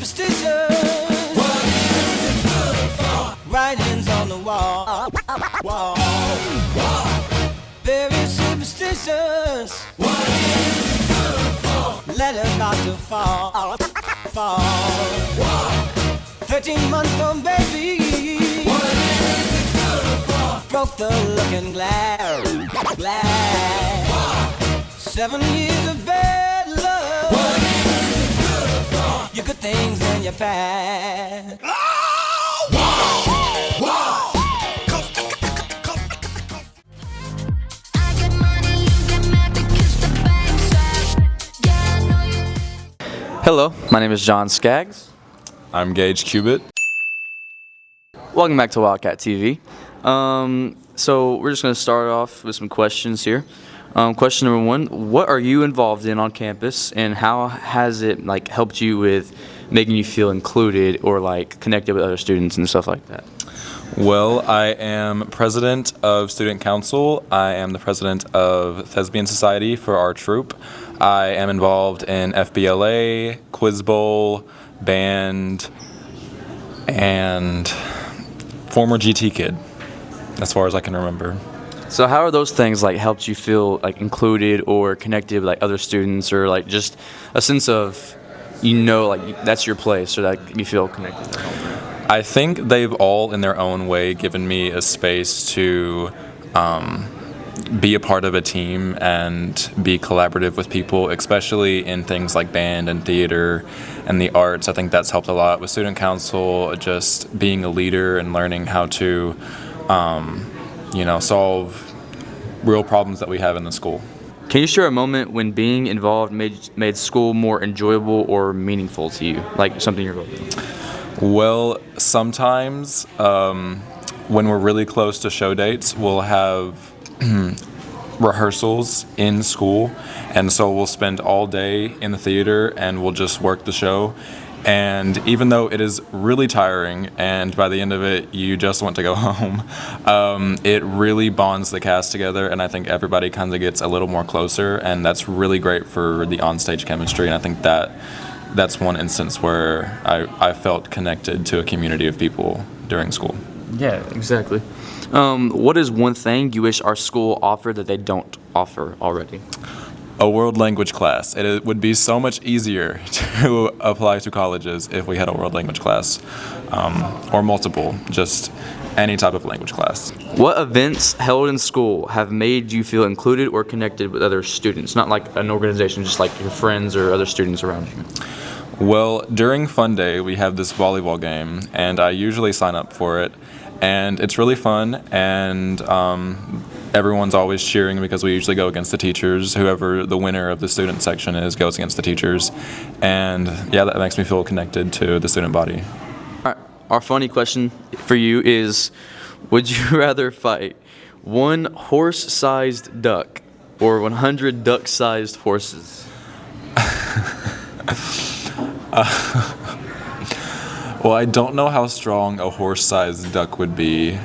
superstition. What is it good for? Writings on the wall. Very superstitious. What is it good for? Let it about to fall. 13-month-old baby. What is it good for? Broke the looking glass. 7 years of bad love. What is it good for? Your good things in your past. Hello, my name is John Skaggs. I'm Gage Cubit. Welcome back to Wildcat TV. So we're just going to start off with some questions here. Question number 1, what are you involved in on campus, and how has it helped you with making you feel included or connected with other students and stuff like that? Well, I am president of student council. I am the president of Thespian Society for our troupe. I am involved in FBLA, Quiz Bowl, band, and former GT kid, as far as I can remember. So how are those things helped you feel included or connected with other students, or just a sense of that's your place, or that you feel connected? I think they've all in their own way given me a space to be a part of a team and be collaborative with people, especially in things like band and theater and the arts. I think that's helped a lot with student council, just being a leader and learning how to solve real problems that we have in the school. Can you share a moment when being involved made school more enjoyable or meaningful to you, something you're going through? Well, sometimes when we're really close to show dates, we'll have rehearsals in school, and so we'll spend all day in the theater and we'll just work the show. And even though it is really tiring and by the end of it you just want to go home, it really bonds the cast together, and I think everybody kind of gets a little more closer, and that's really great for the onstage chemistry. And I think that's one instance where I felt connected to a community of people during school. Yeah, exactly. What is one thing you wish our school offered that they don't offer already? A world language class. It would be so much easier to apply to colleges if we had a world language class, or multiple, just any type of language class. What events held in school have made you feel included or connected with other students? Not like an organization, just like your friends or other students around you. Well, during Fun Day, we have this volleyball game, and I usually sign up for it. And it's really fun, and everyone's always cheering because we usually go against the teachers. Whoever the winner of the student section is goes against the teachers. And yeah, that makes me feel connected to the student body. All right. Our funny question for you is, would you rather fight 1 horse-sized duck or 100 duck-sized horses? Well, I don't know how strong a horse-sized duck would be,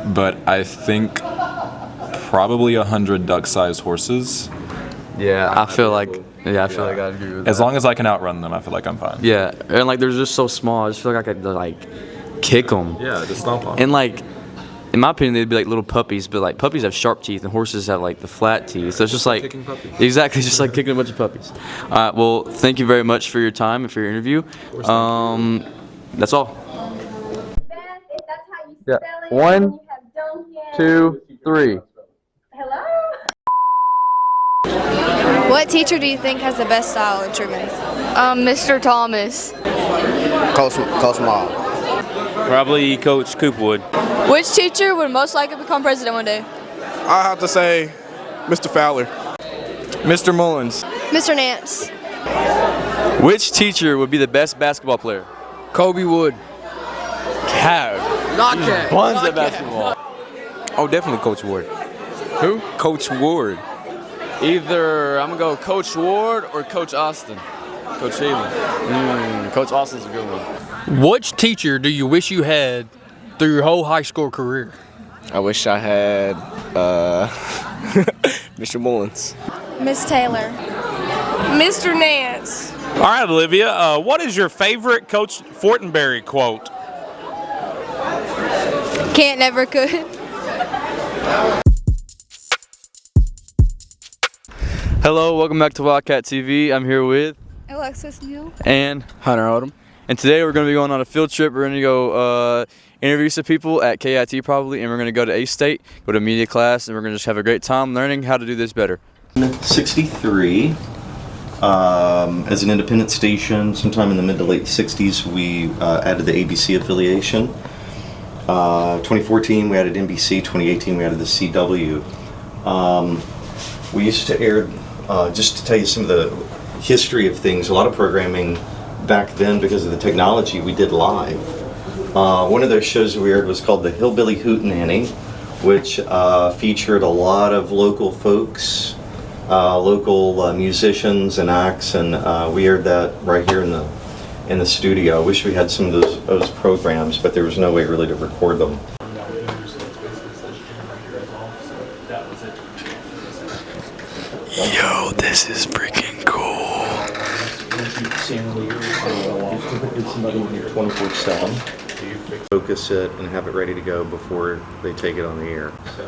but I think probably 100 duck-sized horses. Yeah, I feel like I agree with that. As long as I can outrun them, I feel like I'm fine. Yeah, and they're just so small. I just feel like I could kick them. Yeah, just stomp on them. And in my opinion, they'd be like little puppies, but puppies have sharp teeth and horses have the flat teeth. So it's just kicking puppies. Exactly, just like kicking a bunch of puppies. All right, well, thank you very much for your time and for your interview. That's all. Beth, if that's how you Yeah. spell it, 1, you have Duncan. 2, 3. Hello? What teacher do you think has the best style in Truman? Mr. Thomas. Coach Mall. Probably Coach Coopwood. Which teacher would most likely become president one day? I have to say, Mr. Fowler. Mr. Mullins. Mr. Nance. Which teacher would be the best basketball player? Kobe Wood. Cav. Not Cat. Buns at basketball. Oh, definitely Coach Ward. Who? Coach Ward. Either I'm going to go Coach Ward or Coach Austin. Coach Phelan. Coach Austin's a good one. Which teacher do you wish you had through your whole high school career? I wish I had Mr. Mullins. Miss Taylor. Mr. Nance. All right, Olivia, what is your favorite Coach Fortenberry quote? Can't, never, could. Hello, welcome back to Wildcat TV. I'm here with Alexis Neal. and Hunter Odom. And today we're going to be going on a field trip. We're going to go interview some people at KIT probably, and we're going to go to A-State, go to media class, and we're going to just have a great time learning how to do this better. 63, as an independent station, sometime in the mid to late 60s, we added the ABC affiliation. 2014 we added NBC, 2018 we added the CW. We used to air, just to tell you some of the history of things, a lot of programming back then because of the technology we did live. One of those shows we aired was called the Hillbilly Hootenanny, which featured a lot of local folks, local musicians and acts, and we aired that right here in the studio. I wish we had some of those programs, but there was no way really to record them. Yo, this is freaking cool. Somebody here 24/7. Focus it and have it ready to go before they take it on the air. So,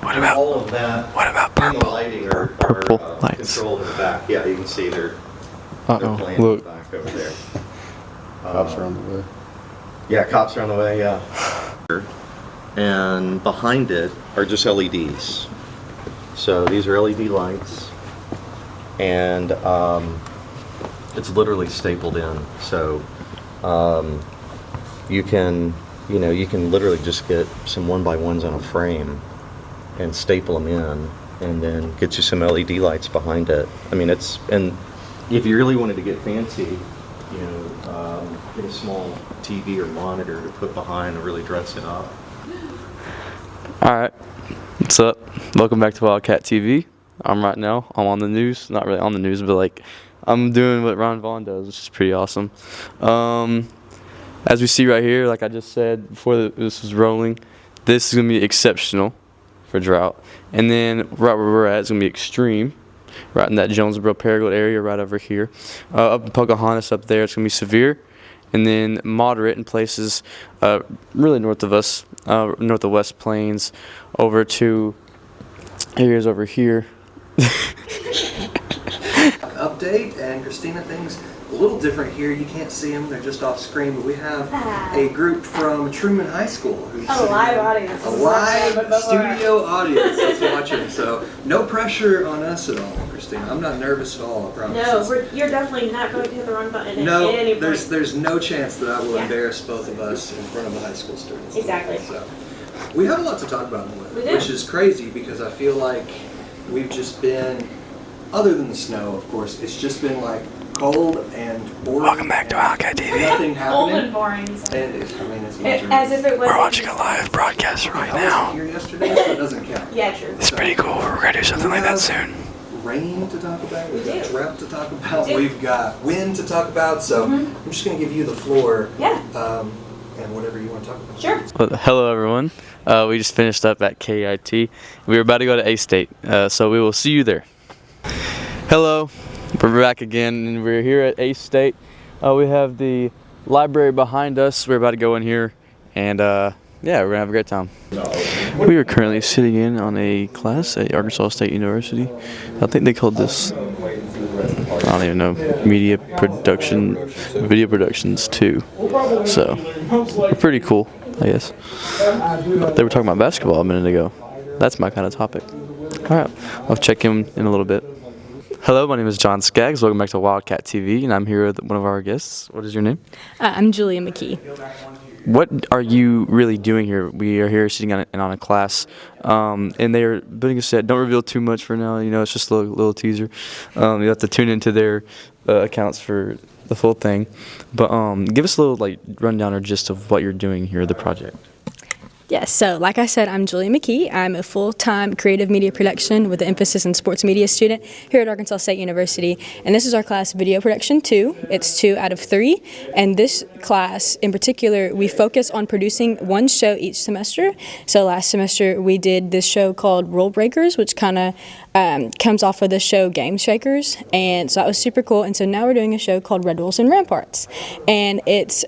What about all of that? purple? And the lighting are lights? controlled in the back. Yeah, you can see they're playing in the back over there. Cops are on the way. Yeah, cops are on the way. Yeah. And behind it are just LEDs. So these are LED lights, and it's literally stapled in. So you can literally just get some 1x1s on a frame and staple them in, and then get you some LED lights behind it. I mean, and if you really wanted to get fancy, get a small TV or monitor to put behind and really dress it up. All right, what's up? Welcome back to Wildcat TV. I'm on the news. Not really on the news, but like I'm doing what Ron Vaughn does, which is pretty awesome. As we see right here, like I just said before this was rolling, this is going to be exceptional for drought. And then right where we're at, it's going to be extreme, right in that Jonesboro Paragould area right over here. Up in Pocahontas up there, it's going to be severe. And then moderate in places really north of us, north of West Plains, over to areas over here. Update, and Christina, things a little different here. You can't see them, they're just off screen, but we have a group from Truman High School who's A live audience. a live studio audience that's watching. So no pressure on us at all, Christina. I'm not nervous at all, I promise. No, you're definitely not going to hit the wrong button No, at any point. there's no chance that I will embarrass both of us in front of the high school students. Exactly. So we have a lot to talk about in the weather, We do. which is crazy because I feel like we've just been, other than the snow, of course, it's just been like cold and boring. Welcome back to Wildcat TV. Nothing Cold happening. and boring. And it's As if it was. We're watching a live broadcast right I now. wasn't here yesterday, so it doesn't count. Yeah, true. It's pretty cool. We're gonna do something like that soon. Rain to talk about, we've We got do. drought to talk about, We do. we've got wind to talk about, so I'm just going to give you the floor. Yeah. And whatever you want to talk about. Sure. Well, hello everyone. We just finished up at KIT. We were about to go to A-State, so we will see you there. Hello, we're back again, and we're here at A-State. We have the library behind us. We're about to go in here, and yeah, we're gonna have a great time. We are currently sitting in on a class at Arkansas State University. I think they called this, I don't even know, video productions 2. So, pretty cool, I guess. They were talking about basketball a minute ago. That's my kind of topic. All right, I'll check in a little bit. Hello, my name is John Skaggs. Welcome back to Wildcat TV, and I'm here with one of our guests. What is your name? I'm Julia McKee. What are you really doing here? We are here sitting on a class, and they are building a set. Don't reveal too much for now. It's just a little teaser. You have to tune into their accounts for the full thing. But give us a little rundown or gist of what you're doing here, the project. Yes, so like I said, I'm Julie McKee. I'm a full-time creative media production with an emphasis in sports media student here at Arkansas State University. And this is our class, Video Production 2. It's 2 out of 3. And this class in particular, we focus on producing one show each semester. So last semester we did this show called Rule Breakers, which kind of comes off of the show Game Shakers. And so that was super cool. And so now we're doing a show called Red Wolves and Ramparts. And it's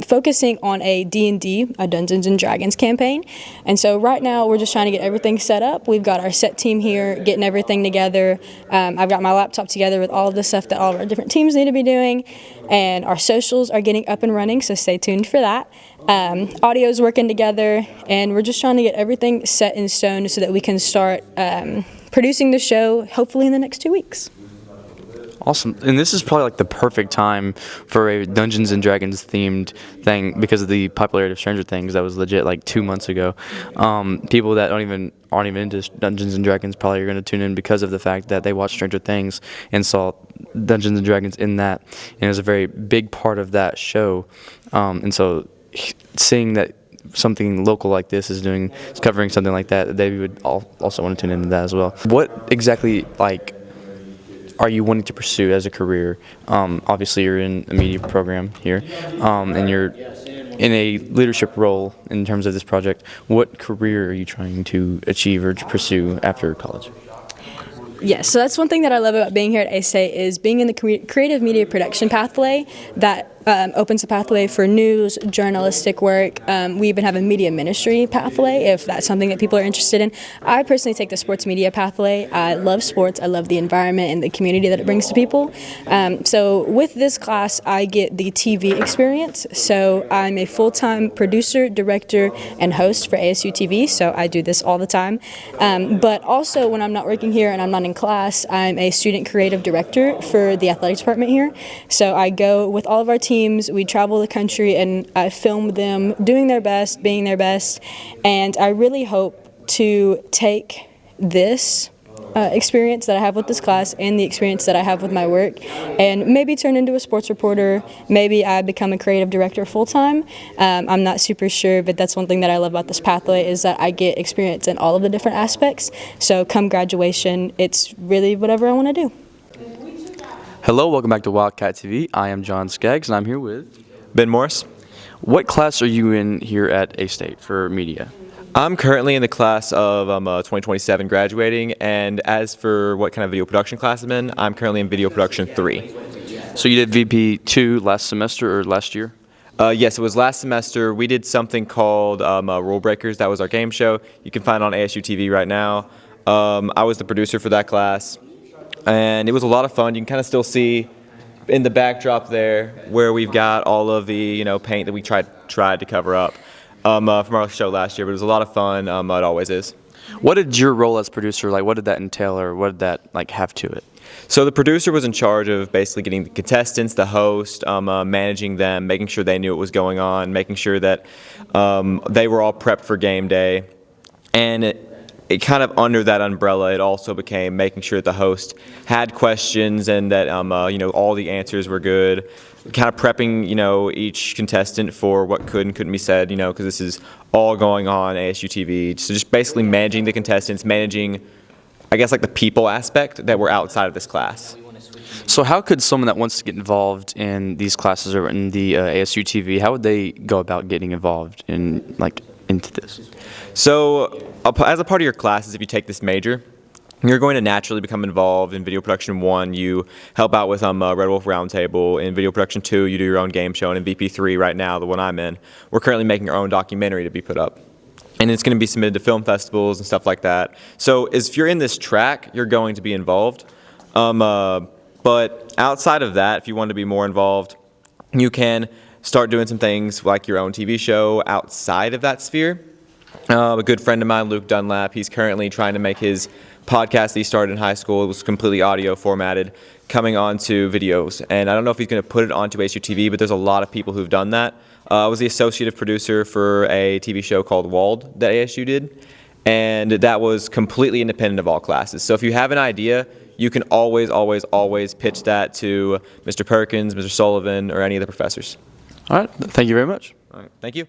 focusing on a D&D, a Dungeons and Dragons campaign. And so right now we're just trying to get everything set up. We've got our set team here, getting everything together. I've got my laptop together with all of the stuff that all of our different teams need to be doing. And our socials are getting up and running, so stay tuned for that. Audio's working together, and we're just trying to get everything set in stone so that we can start producing the show hopefully in the next 2 weeks. Awesome. And this is probably like the perfect time for a Dungeons and Dragons themed thing because of the popularity of Stranger Things. That was legit like 2 months ago. People that aren't even into Dungeons and Dragons probably are going to tune in because of the fact that they watched Stranger Things and saw Dungeons and Dragons in that. And it was a very big part of that show. And so seeing that something local like this is covering something like that, they would also want to tune into that as well. What exactly are you wanting to pursue as a career? Obviously, you're in a media program here, and you're in a leadership role in terms of this project. What career are you trying to achieve or to pursue after college? Yes, so that's one thing that I love about being here at A-State is being in the creative media production pathway that opens the pathway for news, journalistic work. We even have a media ministry pathway if that's something that people are interested in. I personally take the sports media pathway. I love sports. I love the environment and the community that it brings to people. So with this class, I get the TV experience. So I'm a full-time producer, director, and host for ASU TV. So I do this all the time. But also when I'm not working here and I'm not in class, I'm a student creative director for the athletics department here. So I go with all of our teams. We travel the country and I film them doing their best, being their best, and I really hope to take this experience that I have with this class and the experience that I have with my work and maybe turn into a sports reporter. Maybe I become a creative director full-time. I'm not super sure, but that's one thing that I love about this pathway is that I get experience in all of the different aspects. So come graduation, it's really whatever I want to do. Hello, welcome back to Wildcat TV. I am John Skaggs, and I'm here with Ben Morris. What class are you in here at A-State for media? I'm currently in the class of 2027 graduating, and as for what kind of video production class I'm in, I'm currently in video production 3. So you did VP 2 last semester or last year? Yes, it was last semester. We did something called Rule Breakers. That was our game show. You can find it on ASU TV right now. I was the producer for that class. And it was a lot of fun. You can kind of still see in the backdrop there where we've got all of the paint that we tried to cover up from our show last year. But it was a lot of fun. It always is. What did your role as producer what did that entail, or what did that have to it? So the producer was in charge of basically getting the contestants, the host, managing them, making sure they knew what was going on, making sure that they were all prepped for game day, and it kind of under that umbrella, it also became making sure that the host had questions and that all the answers were good. Kind of prepping each contestant for what could and couldn't be said, because this is all going on ASU TV. So just basically managing the contestants, managing, I guess, like the people aspect that were outside of this class. So how could someone that wants to get involved in these classes or in the ASU TV, how would they go about getting involved in into this? So as a part of your classes, if you take this major, you're going to naturally become involved in video production 1. You help out with Red Wolf Roundtable. In video production 2, you do your own game show. And in VP 3 right now, the one I'm in, we're currently making our own documentary to be put up. And it's going to be submitted to film festivals and stuff like that. So if you're in this track, you're going to be involved. But outside of that, if you want to be more involved, you can start doing some things like your own TV show outside of that sphere. A good friend of mine, Luke Dunlap, he's currently trying to make his podcast that he started in high school. It was completely audio formatted, coming onto videos. And I don't know if he's going to put it onto ASU TV, but there's a lot of people who've done that. I was the associative producer for a TV show called Wald that ASU did, and that was completely independent of all classes. So if you have an idea, you can always, always, always pitch that to Mr. Perkins, Mr. Sullivan, or any of the professors. All right. Thank you very much. All right. Thank you.